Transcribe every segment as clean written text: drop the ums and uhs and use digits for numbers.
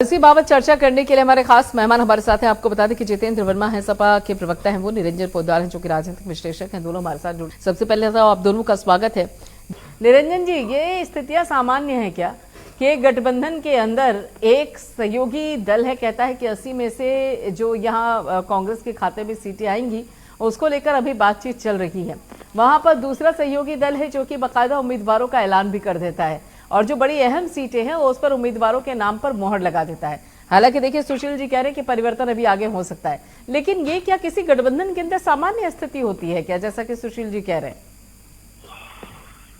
इसी बाबत चर्चा करने के लिए हमारे खास मेहमान हमारे साथ हैं। आपको बता दें कि जितेंद्र वर्मा हैं, सपा के प्रवक्ता हैं, वो निरंजन पोद्दार हैं जो कि राजनीतिक विश्लेषक हैं। दोनों हमारे साथ जुड़े। सबसे पहले तो आप दोनों का स्वागत है। निरंजन जी, ये स्थितियां सामान्य है क्या कि गठबंधन के अंदर एक सहयोगी दल है, कहता है कि 80 में से जो यहाँ कांग्रेस के खाते में सीटें आएंगी उसको लेकर अभी बातचीत चल रही है। वहां पर दूसरा सहयोगी दल है जो कि बाकायदा उम्मीदवारों का ऐलान भी कर देता है और जो बड़ी अहम सीटें हैं उस पर उम्मीदवारों के नाम पर मोहर लगा देता है। हालांकि देखिए, सुशील जी कह रहे हैं कि परिवर्तन अभी आगे हो सकता है, लेकिन ये क्या किसी गठबंधन के अंदर सामान्य स्थिति होती है क्या, जैसा कि सुशील जी कह रहे हैं?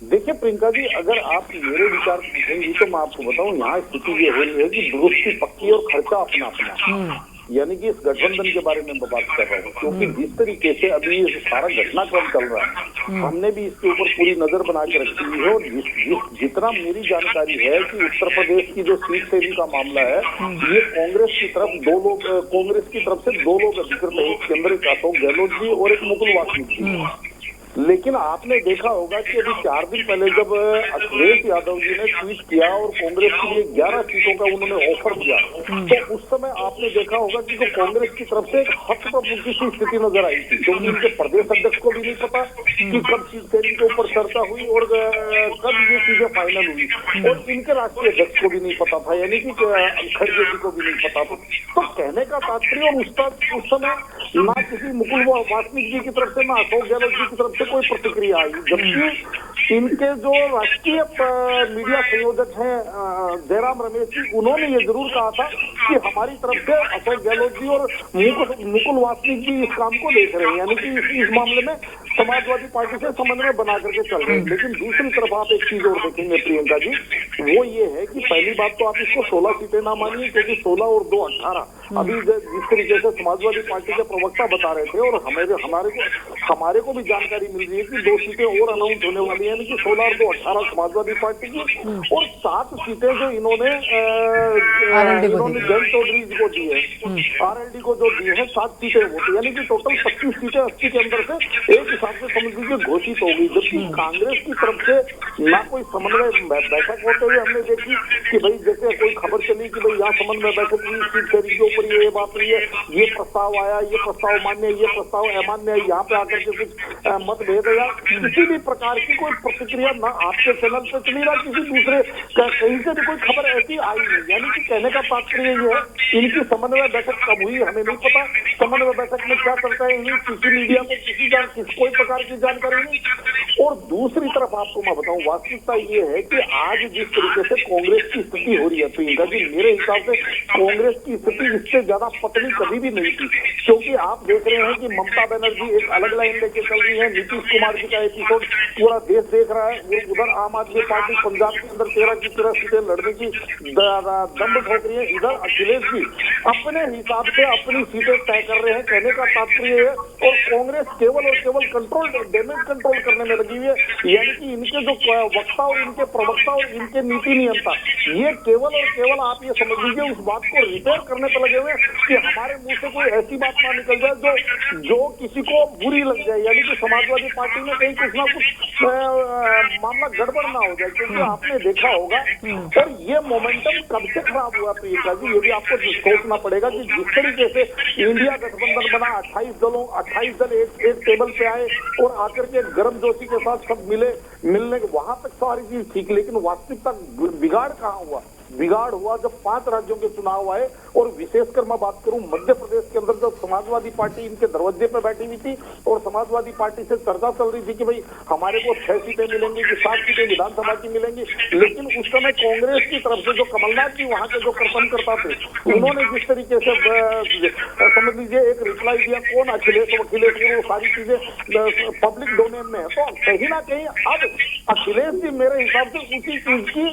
देखिए प्रियंका जी, अगर आप मेरे विचार पूछेंगी तो मैं आपको बताऊं, यहाँ स्थिति ये हो रही है कि दुरुस्ती पक्की और खर्चा अपना अपना, यानी कि इस गठबंधन के बारे में मैं बात कर रहा हूँ। क्योंकि जिस तरीके से अभी ये सारा घटनाक्रम चल रहा है, हमने भी इसके ऊपर पूरी नजर बना के रखी हुई है। और जितना मेरी जानकारी है कि उत्तर प्रदेश की जो सीट शेयरिंग का मामला है, ये कांग्रेस की तरफ कांग्रेस की तरफ से दो लोग अधिकृत है। इसके अंदर एक अशोक गहलोत जी और एक मुकुल वासनिक जी। लेकिन आपने देखा होगा कि अभी 4 दिन पहले जब अखिलेश यादव जी ने ट्वीट किया और कांग्रेस के लिए 11 सीटों का उन्होंने ऑफर दिया, तो उस समय आपने देखा होगा कि जो कांग्रेस की तरफ से एक हस्तप्रभु की स्थिति नजर आई थी, क्योंकि उनके प्रदेश अध्यक्ष को भी नहीं पता कि कब सीट शेयरिंग के ऊपर चर्चा हुई और कब ये चीजें फाइनल हुई, और इनके राष्ट्रीय अध्यक्ष को भी नहीं पता था, यानी कि खड़गे जी को भी नहीं पता था। तो कहने का तात्पर्य, और उस समय ना किसी मुकुल वासनिक जी की तरफ से, ना अशोक गहलोत जी की तरफ से कोई प्रतिक्रिया आई, जबकि इनके जो राष्ट्रीय मीडिया संयोजक हैं जयराम रमेश जी, उन्होंने ये जरूर कहा था कि हमारी तरफ से अशोक गहलोत जी और मुकुल वासनिक जी इस काम को देख रहे हैं, यानी कि इस मामले में समाजवादी पार्टी से समन्वय बना करके चल रहे हैं। लेकिन दूसरी तरफ आप एक चीज और देखेंगे प्रियंका जी, वो ये है कि पहली बात तो आप इसको 16 सीटें ना मानिए, क्योंकि 16 और 2 18। अभी जिस तरीके से समाजवादी पार्टी के प्रवक्ता बता रहे थे, और हमारे को भी जानकारी मिल रही है कि 2 सीटें और अनाउंस होने वाली है, यानी कि 16 और 2 18 समाजवादी पार्टी की, और 7 सीटें जो इन्होंने जयंत चौधरी जी को दी है, आरएलडी को जो दी है 7 सीटें होती, यानी कि टोटल 25 सीटें 80 के अंदर से एक हिसाब से समझ लीजिए घोषित हो गई। जबकि कांग्रेस की तरफ से ना कोई समन्वय बैठक होते हुए हमने देखी कि भाई जैसे कोई खबर चली कि भाई यहाँ समन्वय बैठक हुई, सीट शेयरिंग के ऊपर ये बात हुई है, ये प्रस्ताव आया, ये प्रस्ताव मान्य, ये प्रस्ताव अमान्य है, यहाँ पे आकर के कुछ मतभेद या किसी भी प्रकार की कोई प्रतिक्रिया ना आपके चैनल पे चली, ना किसी दूसरे कहीं से भी कोई खबर ऐसी आई नहीं। यानी कि कहने का तात्पर्य ये है, इनकी समन्वय बैठक कब हुई हमें नहीं पता, समन्वय बैठक में क्या करता है इन्हीं किसी मीडिया को कोई प्रकार की जानकारी नहीं। और दूसरी तरफ आपको मैं बताऊं, वास्तविकता ये है कि आज जिस तरीके से कांग्रेस की स्थिति हो रही है प्रियंका जी, मेरे हिसाब से कांग्रेस की स्थिति इससे ज्यादा पतली कभी भी नहीं थी। क्योंकि आप देख रहे हैं कि ममता बनर्जी एक अलग लाइन लेके चल रही है, नीतीश कुमार जी का एपिसोड पूरा देश देख रहा है, उधर आम आदमी पार्टी पंजाब के अंदर 13 की 13 सीटें लड़ने की दम ठोक रही है, इधर अखिलेश जी अपने हिसाब से अपनी सीटें तय कर रहे हैं। कहने का तात्पर्य है, और कांग्रेस केवल और केवल डैमेज कंट्रोल करने में लगी हुई है, यानी कि इनके जो वक्ता और इनके प्रवक्ता और इनके नीति नियंता, ये केवल और केवल आप ये समझ लीजिए उस बात को रिपेयर करने पर लगे हुए कि हमारे मुंह से कोई ऐसी बात ना निकल जाए जो किसी को बुरी लग जाए, यानी कि समाजवादी पार्टी में कहीं कुछ ना कुछ मामला गड़बड़ ना हो जाए। क्योंकि आपने देखा होगा, और ये मोमेंटम कब से खराब हुआ प्रियंका जी, ये भी आपको सोचना पड़ेगा कि जिस तरीके से इंडिया गठबंधन बना, 28 दल एक टेबल पे आए और आकर के गर्मजोशी के साथ सब मिलने वहां तक सारी चीज ठीक, लेकिन वास्तविकता बिगाड़ कहाँ हुआ? बिगाड़ हुआ जब 5 राज्यों के चुनाव आए, और विशेषकर मैं बात करूं मध्य प्रदेश के अंदर जब समाजवादी पार्टी इनके दरवाजे पे बैठी हुई थी और समाजवादी पार्टी से चर्चा चल रही थी कि भाई हमारे को 6 सीटें मिलेंगी कि 7 सीटें विधानसभा की मिलेंगी, लेकिन उस समय कांग्रेस की तरफ से जो कमलनाथ जी वहां के जो कर्तन करता थे, उन्होंने जिस तरीके से समझ लीजिए एक रिप्लाई दिया, कौन अखिलेश वो सारी चीजें पब्लिक डोमेन में है। तो कहीं ना कहीं अब अखिलेश जी मेरे हिसाब से उसी चीज की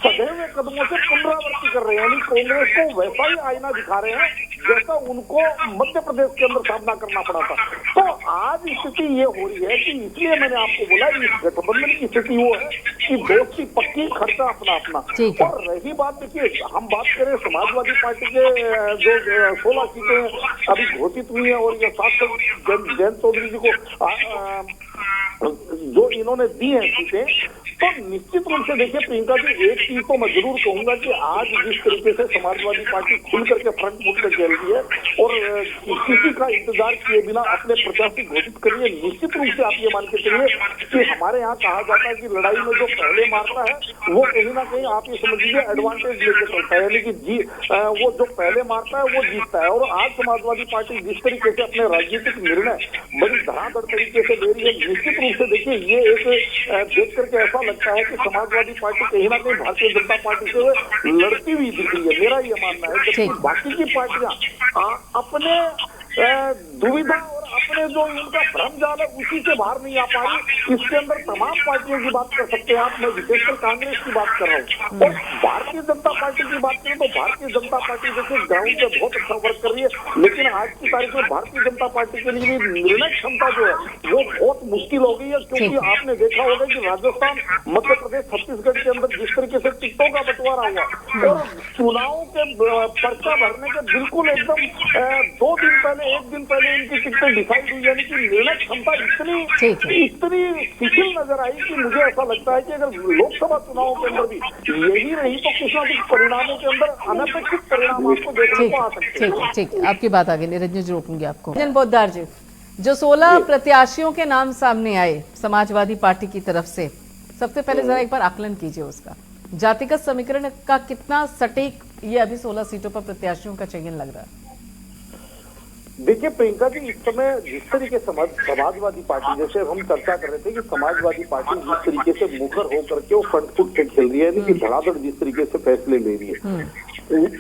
सदैव कदमों से पुनरावृत्ति कर रहे हैं, यानी कांग्रेस को वैसा ही आईना दिखा रहे हैं जैसा उनको मध्य प्रदेश के अंदर सामना करना पड़ा था। तो आज स्थिति ये हो रही है कि इसलिए मैंने आपको बोला इस गठबंधन की स्थिति वो है कि दोस्ती पक्की, खर्चा अपना अपना। और रही बात, देखिए हम बात करें समाजवादी पार्टी के जो 16 सीटें अभी घोषित हुई है, और ये 7 जयंत चौधरी जी को जो इन्होंने दी है सीटें, तो निश्चित रूप से देखिए प्रियंका जी, एक चीज तो मैं जरूर कहूंगा कि आज जिस तरीके से समाजवादी पार्टी खुल करके फ्रंट फुट पे चल रही है और किसी का इंतजार किए बिना अपने प्रत्याशी घोषित कर रही है, निश्चित रूप से आप ये मान के चलिए कि हमारे यहाँ कहा जाता है कि लड़ाई में जो पहले मारता है वो कहीं ना कहीं आप ये समझ लीजिए एडवांटेज लेके चलता है, यानी कि वो जो पहले मारता है वो जीतता है। और आज समाजवादी पार्टी जिस तरीके से अपने राजनीतिक निर्णय बड़ी धड़ाधड़ तरीके से ले रही है, निश्चित रूप से देखिए ये एक देख करके ऐसा लगता है कि समाजवादी पार्टी कहीं ना कहीं भारतीय जनता पार्टी से लड़ती हुई दिख रही है, मेरा ये मानना है। जबकि बाकी की पार्टियां अपने दुविधा और अपने जो इनका भ्रम जाल है उसी से बाहर नहीं आ पा रही। इसके अंदर तमाम पार्टियों की बात कर सकते हैं आप, मैं विशेषकर कांग्रेस की बात कर रहा हूँ। और भारतीय जनता पार्टी की बात करें तो भारतीय जनता पार्टी देखिए ग्राउंड पे बहुत अच्छा वर्क कर रही है, लेकिन आज की तारीख में भारतीय जनता पार्टी के लिए निर्णय क्षमता जो है वो बहुत मुश्किल हो गई है, क्योंकि आपने देखा होगा कि राजस्थान, मध्य प्रदेश, छत्तीसगढ़ के अंदर जिस तरीके से टिकटों का बंटवारा हुआ और चुनाव के पर्चा भरने के बिल्कुल एकदम 2 दिन पहले, 1 दिन पहले इनकी टिकटें डिसाइड हुई, यानी कि निर्णय क्षमता इतनी शिथिल नजर आई कि मुझे ऐसा लगता है कि अगर लोकसभा चुनाव के अंदर भी यही रही तो कुछ ना कुछ परिणामों के अंदर अनपेक्षित परिणाम आपको देखने को आ सकते हैं। ठीक, आपकी बात आगे निरंजन जी रोकूंगी आपको। निरंजन पोद्दार जी, जो 16 प्रत्याशियों के नाम सामने आए समाजवादी पार्टी की तरफ से, सबसे पहले जरा एक बार आकलन कीजिए उसका, जातिगत समीकरण का कितना सटीक ये अभी 16 सीटों पर प्रत्याशियों का चयन लग रहा है? देखिए प्रियंका जी, इस समय जिस तरीके समाजवादी पार्टी, जैसे हम चर्चा कर रहे थे कि समाजवादी पार्टी जिस तरीके से मुखर होकर के वो फ्रंट फुट से खेल रही है, यानी कि धड़ाधड़ जिस तरीके से फैसले ले रही है,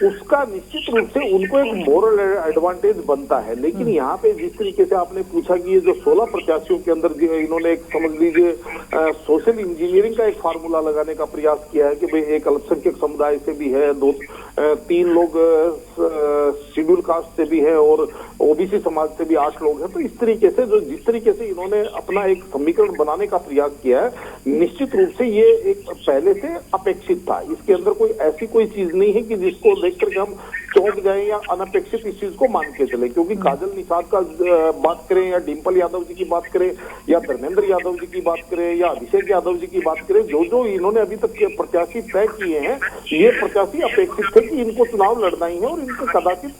उसका निश्चित रूप से उनको एक मोरल एडवांटेज बनता है। लेकिन यहाँ पे जिस तरीके से आपने पूछा कि ये जो 16 प्रत्याशियों के अंदर इन्होंने एक समझ लीजिए सोशल इंजीनियरिंग का एक फार्मूला लगाने का प्रयास किया है कि भाई एक अल्पसंख्यक समुदाय से भी है, 3 लोग शेड्यूल कास्ट से भी है और ओबीसी समाज से भी 8 लोग हैं। तो इस तरीके से जो जिस तरीके से इन्होंने अपना एक समीकरण बनाने का प्रयास किया है, निश्चित रूप से ये एक पहले से अपेक्षित था। इसके अंदर कोई ऐसी कोई चीज नहीं है कि जिसको देख करके हम चौंक जाए या अनपेक्षित इस चीज को मान के चले, क्योंकि काजल निषाद का बात करें या डिंपल यादव जी की बात करें या धर्मेंद्र यादव जी की बात करें या अभिषेक यादव जी की बात करें, जो इन्होंने अभी तक प्रत्याशी तय किए हैं, ये प्रत्याशी अपेक्षित थे कि इनको चुनाव लड़ना ही है और इनको कदाचित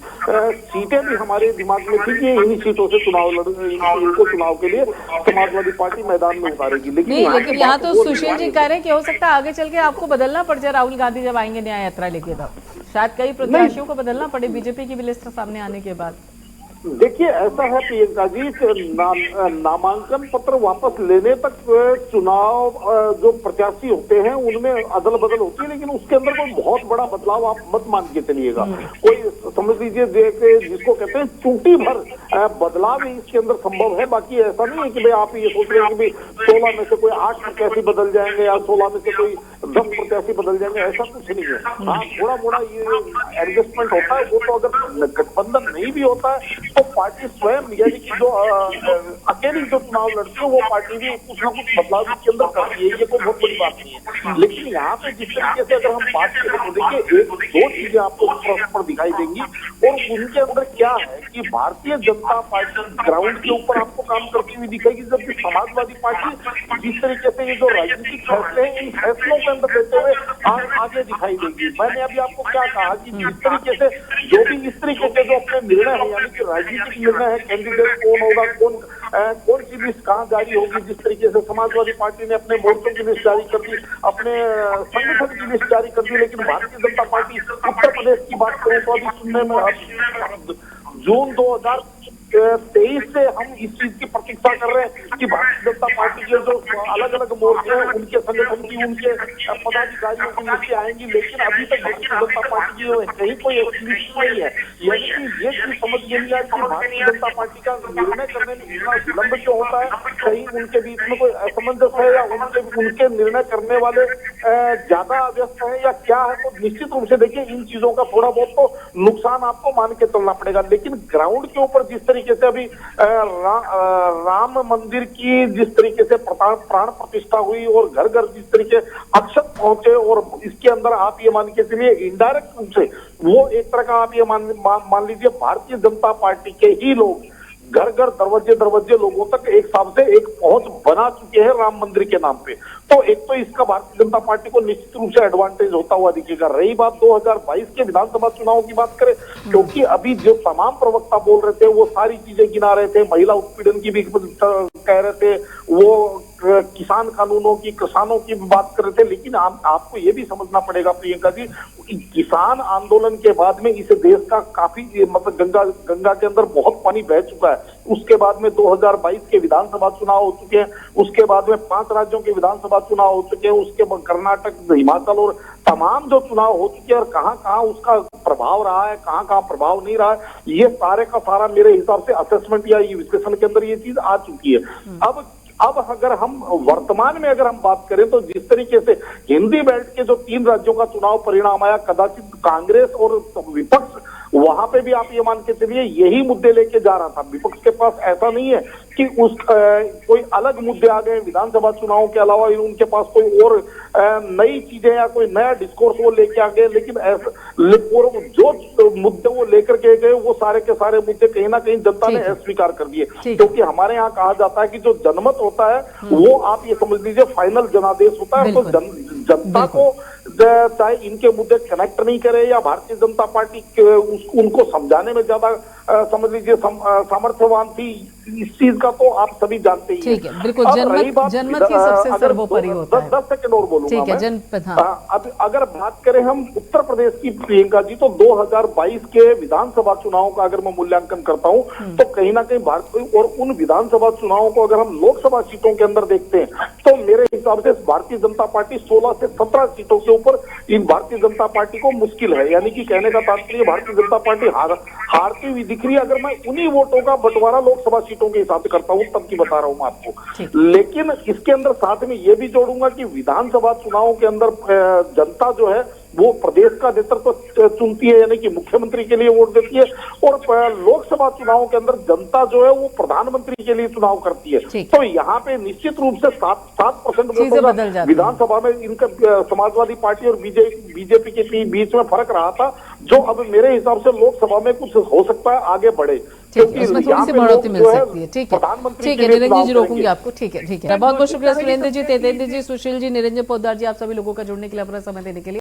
सीटें भी हमारे दिमाग में थी कि इन्हीं सीटों से इनको चुनाव के लिए समाजवादी पार्टी मैदान में उतारेगी। लेकिन यहाँ तो सुशील जी कह रहे हैं कि हो सकता है आगे चल के आपको बदलना पड़ जाए, राहुल गांधी जब आएंगे न्याय यात्रा लेके, तब शायद कई प्रत्याशियों को बदलना पड़े बीजेपी की भी लिस्ट सामने आने के बाद। देखिए ऐसा है प्रियंका जी, नामांकन पत्र वापस लेने तक चुनाव जो प्रत्याशी होते हैं उनमें अदल बदल होती है, लेकिन उसके अंदर कोई बहुत बड़ा बदलाव आप मत मान के चलिएगा। कोई समझ लीजिए जिसको कहते हैं टूटी भर बदलाव ही इसके अंदर संभव है। बाकी ऐसा नहीं है कि भाई आप ये सोच रहे हैं कि 16 में से कोई 8 प्रत्याशी बदल जाएंगे या 16 में से कोई 10 प्रत्याशी बदल जाएंगे, ऐसा कुछ नहीं है। हाँ, थोड़ा मोड़ा ये एडजस्टमेंट होता है, वो तो अगर गठबंधन नहीं भी होता है तो पार्टी स्वयं, यानी कि जो अकेली जो चुनाव लड़ती है वो पार्टी भी कुछ ना कुछ बदलाव इसके अंदर करती है, ये कोई बहुत बड़ी बात नहीं है। लेकिन यहाँ पे जिस तरीके से अगर हम बात करें तो देखिए 1-2 चीजें आपको पर दिखाई देंगी और उनके अंदर क्या है कि भारतीय जनता पार्टी ग्राउंड के ऊपर आपको काम करती हुई दिखेगी, जबकि समाजवादी पार्टी जिस तरीके से ये जो राजनीतिक फैसले हैं इन फैसलों के अंदर लेते हुए आगे दिखाई देगी। मैंने अभी आपको क्या कहा कि जिस तरीके से जो भी इस तरीके से जो अपने निर्णय है, यानी कि राजनीतिक निर्णय है, कैंडिडेट कौन होगा, कौन सी लिस्ट कहाँ जारी होगी, जिस तरीके से समाजवादी पार्टी ने अपने मोर्चों की लिस्ट जारी कर दी, अपने संगठन की लिस्ट जारी कर दी, लेकिन भारतीय जनता पार्टी उत्तर प्रदेश की बात करें तो अभी सुनने में जून 2023 से हम इस चीज की प्रतीक्षा कर रहे हैं कि भारतीय जनता पार्टी के जो अलग अलग मोर्चे हैं उनके संगठन की, उनके पदाधिकारियों की लिस्टें आएंगी, लेकिन अभी तक भारतीय जनता पार्टी की कहीं कोई लिस्ट नहीं है। यानी कि ये चीज समझ नहीं आई कि भारतीय जनता पार्टी का निर्णय करने में इतना विलंब क्यों होता है, कहीं उनके बीच में कोई असमंजस है या उनके निर्णय करने वाले ज्यादा व्यस्त है या क्या है। तो निश्चित रूप से देखिए इन चीजों का थोड़ा बहुत तो नुकसान आपको मान के चलना पड़ेगा, लेकिन ग्राउंड के ऊपर जिस तरीके से अभी राम मंदिर की जिस तरीके से प्राण प्रतिष्ठा हुई और घर घर जिस तरीके अक्षत पहुंचे, और इसके अंदर आप ये मान के चलिए इनडायरेक्ट रूप से वो एक तरह का आप ये मान लीजिए भारतीय जनता पार्टी के ही लोग घर घर दरवाजे दरवाजे लोगों तक एक हिसाब से एक पहुंच बना चुके हैं राम मंदिर के नाम पे। तो एक तो इसका भारतीय जनता पार्टी को निश्चित रूप से एडवांटेज होता हुआ दिखेगा। रही बात 2022 के विधानसभा चुनाव की बात करें, क्योंकि अभी जो तमाम प्रवक्ता बोल रहे थे वो सारी चीजें गिना रहे थे, महिला उत्पीड़न की भी कह रहे थे, वो किसान कानूनों की, किसानों की बात कर रहे थे। लेकिन आपको ये भी समझना पड़ेगा प्रियंका जी, किसान आंदोलन के बाद में इस देश का काफी मतलब गंगा के अंदर बहुत पानी बह चुका है। उसके बाद में 2022 के विधानसभा चुनाव हो चुके हैं, उसके बाद में 5 राज्यों के विधानसभा चुनाव हो चुके हैं, उसके बाद कर्नाटक, हिमाचल और तमाम जो चुनाव हो चुके हैं, और कहां कहां उसका प्रभाव रहा है, कहां कहां प्रभाव नहीं रहा है, ये सारे का सारा मेरे हिसाब से असेसमेंट या ये विश्लेषण के अंदर ये चीज आ चुकी है। अब अगर हम वर्तमान में अगर हम बात करें तो जिस तरीके से हिंदी बेल्ट के जो 3 राज्यों का चुनाव परिणाम आया, कदाचित कांग्रेस और विपक्ष वहां पे भी आप ये मान के चलिए यही मुद्दे लेके जा रहा था। विपक्ष के पास ऐसा नहीं है कि कोई अलग मुद्दे आ गए विधानसभा चुनाव के अलावा, उनके पास कोई और नई चीजें या कोई नया डिस्कोर्स वो लेके आ गए। लेकिन जो मुद्दे वो लेकर के गए वो सारे के सारे मुद्दे कहीं ना कहीं जनता ने अस्वीकार कर दिए। क्योंकि हमारे यहाँ कहा जाता है कि जो जनमत होता है वो आप ये समझ लीजिए फाइनल जनादेश होता है। तो जनता को चाहे इनके मुद्दे कनेक्ट नहीं करे या भारतीय जनता पार्टी उनको समझाने में ज्यादा समझ लीजिए सामर्थ्यवान थी, इस चीज का तो आप सभी जानते ही हैं। ठीक है, बिल्कुल। जनमत ही सबसे सर्वोपरि होता है। 10 सेकंड और बोलूंगा ठीक है, मैं। जनपद। हाँ। अब अगर बात करें हम उत्तर प्रदेश की प्रियंका जी, तो 2022 के विधानसभा चुनाव का अगर मैं मूल्यांकन करता हूं तो कहीं ना कहीं भारत और उन विधानसभा चुनावों को अगर हम लोकसभा सीटों के अंदर देखते हैं तो मेरे हिसाब से भारतीय जनता पार्टी 16 से 17 सीटों के ऊपर इन भारतीय जनता पार्टी को मुश्किल है। यानी कि कहने का तात्पर्य भारतीय जनता पार्टी हारती हुई दिख रही है। अगर मैं उन्हीं वोटों का बंटवारा लोकसभा सीटों के हिसाब से करता हूं तब की बता रहा हूं मैं आपको। लेकिन इसके अंदर साथ में ये भी जोड़ूंगा कि विधानसभा चुनाव के अंदर जनता जो है वो प्रदेश का नेतृत्व चुनती है, यानी कि मुख्यमंत्री के लिए वोट देती है, और लोकसभा चुनाव के अंदर जनता जो है वो प्रधानमंत्री के लिए चुनाव करती है। तो यहाँ पे निश्चित रूप से 7% वोटों का विधानसभा में इनका समाजवादी पार्टी और बीजेपी के बीच में फर्क रहा था, जो अब मेरे हिसाब से लोकसभा में कुछ हो सकता है आगे बढ़े। उसमें थोड़ी सी बढ़ोतरी मिल सकती है। ठीक है, ठीक है निरंजन जी, रोकूंगी आपको। ठीक है, ठीक है। बहुत बहुत शुक्रिया सुरेंद्र जी, तेजेंद्र जी, सुशील जी, निरंजन पोद्दार जी, आप सभी लोगों का जुड़ने के लिए, अपना समय देने के लिए।